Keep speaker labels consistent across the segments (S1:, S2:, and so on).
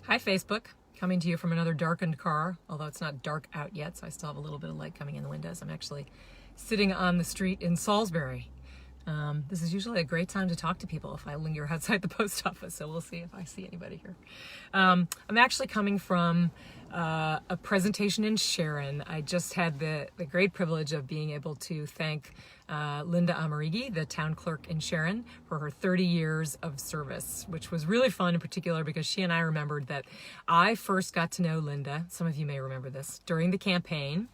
S1: Hi, Facebook. Coming to you from another darkened car, although it's not dark out yet, so I still have a little bit of light coming in the windows. I'm actually sitting on the street in Salisbury. This is usually a great time to talk to people if I linger outside the post office, so we'll see if I see anybody here. I'm actually coming from a presentation in Sharon. I just had the great privilege of being able to thank Linda Amarigi, the town clerk in Sharon, for her 30 years of service, which was really fun in particular because she and I remembered that I first got to know Linda, some of you may remember this, during the campaign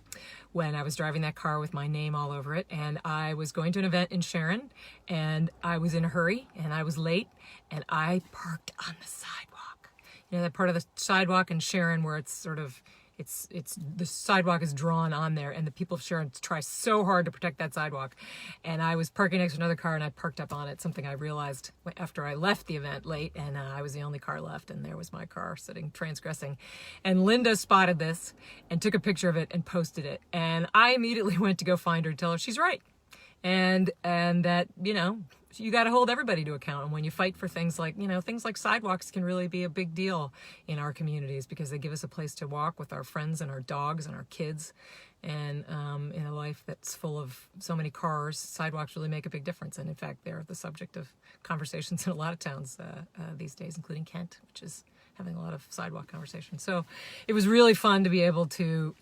S1: when I was driving that car with my name all over it, and I was going to an event in Sharon, and I was in a hurry, and I was late, and I parked on the sidewalk. You know, that part of the sidewalk in Sharon where it's sort of, it's the sidewalk is drawn on there, and the people of Sharon try so hard to protect that sidewalk. And I was parking next to another car, and I parked up on it, something I realized after I left the event late, and I was the only car left, and there was my car sitting transgressing. And Linda spotted this and took a picture of it and posted it. And I immediately went to go find her and tell her she's right. And that, you know, you got to hold everybody to account. And when you fight for things like, you know, things like sidewalks can really be a big deal in our communities because they give us a place to walk with our friends and our dogs and our kids. And in a life that's full of so many cars, sidewalks really make a big difference. And in fact, they're the subject of conversations in a lot of towns these days, including Kent, which is having a lot of sidewalk conversations. So it was really fun to be able to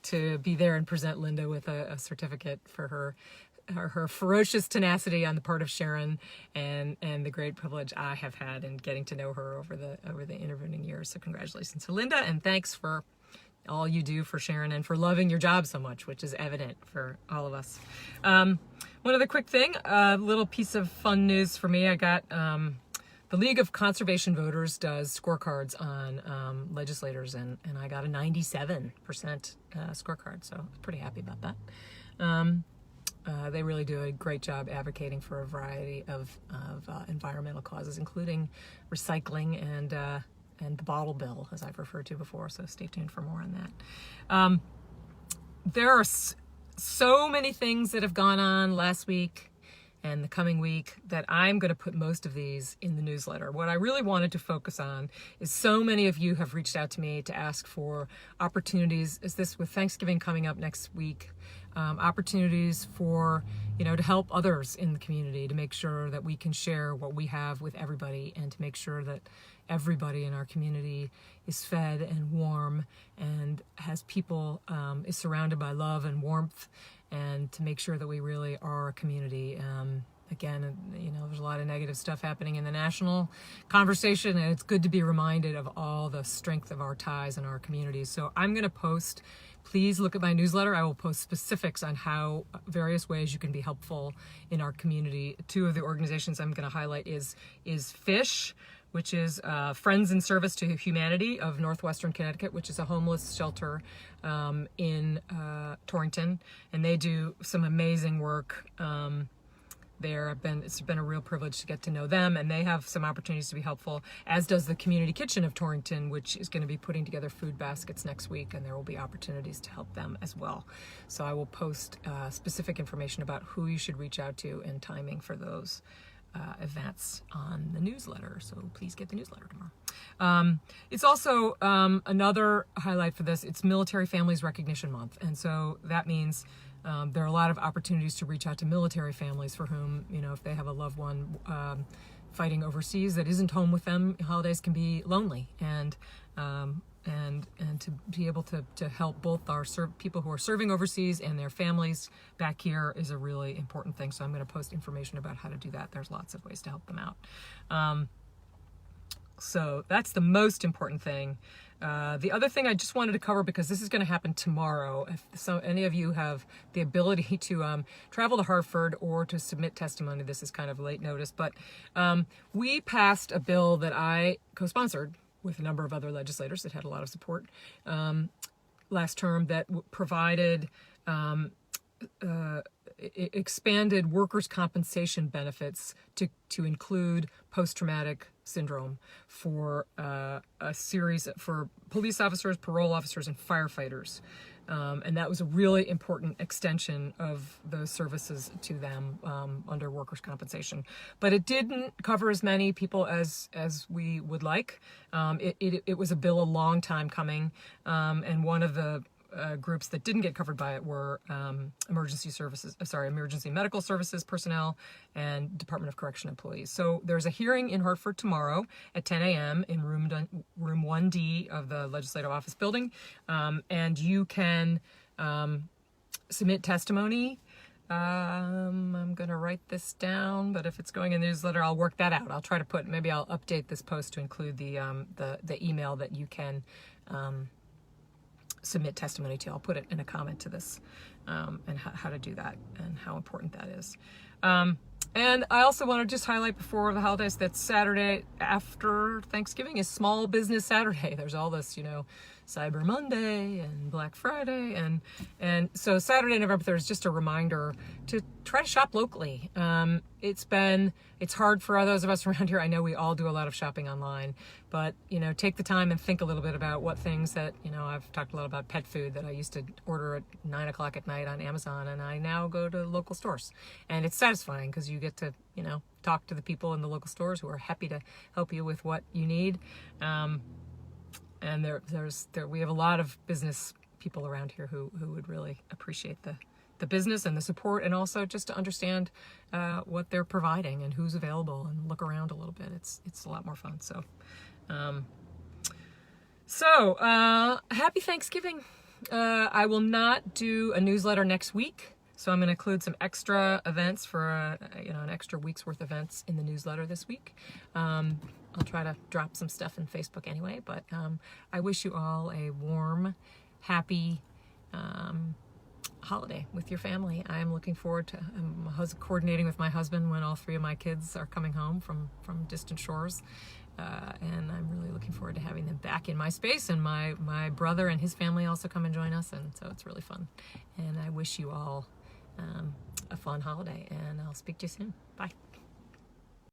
S1: be there and present Linda with a certificate for her ferocious tenacity on the part of Sharon and the great privilege I have had in getting to know her over the intervening years. So congratulations to Linda, and thanks for all you do for Sharon and for loving your job so much, which is evident for all of us. One other quick thing, a little piece of fun news for me. I got the League of Conservation Voters does scorecards on legislators, and I got a 97% scorecard, so I'm pretty happy about that. They really do a great job advocating for a variety of environmental causes, including recycling and the bottle bill, as I've referred to before. So stay tuned for more on that. There are so many things that have gone on last week and the coming week that I'm going to put most of these in the newsletter. What I really wanted to focus on is so many of you have reached out to me to ask for opportunities, is this with Thanksgiving coming up next week, opportunities for, you know, to help others in the community, to make sure that we can share what we have with everybody and to make sure that everybody in our community is fed and warm and has people, is surrounded by love and warmth, and to make sure that we really are a community. Again, you know, there's a lot of negative stuff happening in the national conversation, and it's good to be reminded of all the strength of our ties in our communities. So I'm going to post, please look at my newsletter. I will post specifics on how various ways you can be helpful in our community. Two of the organizations I'm going to highlight is FISH, which is Friends in Service to Humanity of Northwestern Connecticut, which is a homeless shelter in Torrington, and they do some amazing work there. It's been a real privilege to get to know them, and they have some opportunities to be helpful, as does the Community Kitchen of Torrington, which is going to be putting together food baskets next week, and there will be opportunities to help them as well. So I will post specific information about who you should reach out to and timing for those events on the newsletter. So please get the newsletter tomorrow. It's also another highlight for this. It's Military Families Recognition Month. And so that means there are a lot of opportunities to reach out to military families for whom, you know, if they have a loved one fighting overseas that isn't home with them, holidays can be lonely. And to be able to help both our people who are serving overseas and their families back here is a really important thing. So I'm going to post information about how to do that. There's lots of ways to help them out. So that's the most important thing. The other thing I just wanted to cover, because this is going to happen tomorrow, if any of you have the ability to travel to Hartford or to submit testimony, this is kind of late notice, but we passed a bill that I co-sponsored with a number of other legislators that had a lot of support last term that provided expanded workers' compensation benefits to include post-traumatic syndrome for a series for police officers, parole officers, and firefighters. And that was a really important extension of those services to them under workers' compensation. But it didn't cover as many people as we would like. It was a bill a long time coming, and one of the groups that didn't get covered by it were emergency medical services personnel and Department of Correction employees. So there's a hearing in Hartford tomorrow at 10 a.m. in room 1D of the Legislative Office building, and you can submit testimony. I'm going to write this down, but if it's going in the newsletter, I'll work that out. I'll try to maybe I'll update this post to include the email that you can submit testimony to. I'll put it in a comment to this, and how to do that and how important that is. And I also want to just highlight before the holidays that Saturday after Thanksgiving is Small Business Saturday. There's all this, Cyber Monday and Black Friday, and so Saturday, November 3rd is just a reminder to try to shop locally. It's hard for those of us around here. I know we all do a lot of shopping online, but take the time and think a little bit about what things that I've talked a lot about pet food that I used to order at 9 o'clock at night on Amazon, and I now go to local stores, and it's satisfying because you get to talk to the people in the local stores who are happy to help you with what you need. And we have a lot of business people around here who would really appreciate the business and the support, and also just to understand what they're providing and who's available, and look around a little bit. It's a lot more fun. So happy Thanksgiving. I will not do a newsletter next week, so I'm going to include some extra events for an extra week's worth of events in the newsletter this week. I'll try to drop some stuff in Facebook anyway, but I wish you all a warm, happy holiday with your family. I'm looking forward to coordinating with my husband when all 3 of my kids are coming home from distant shores, and I'm really looking forward to having them back in my space, and my brother and his family also come and join us, and so it's really fun. And I wish you all a fun holiday, and I'll speak to you soon. Bye.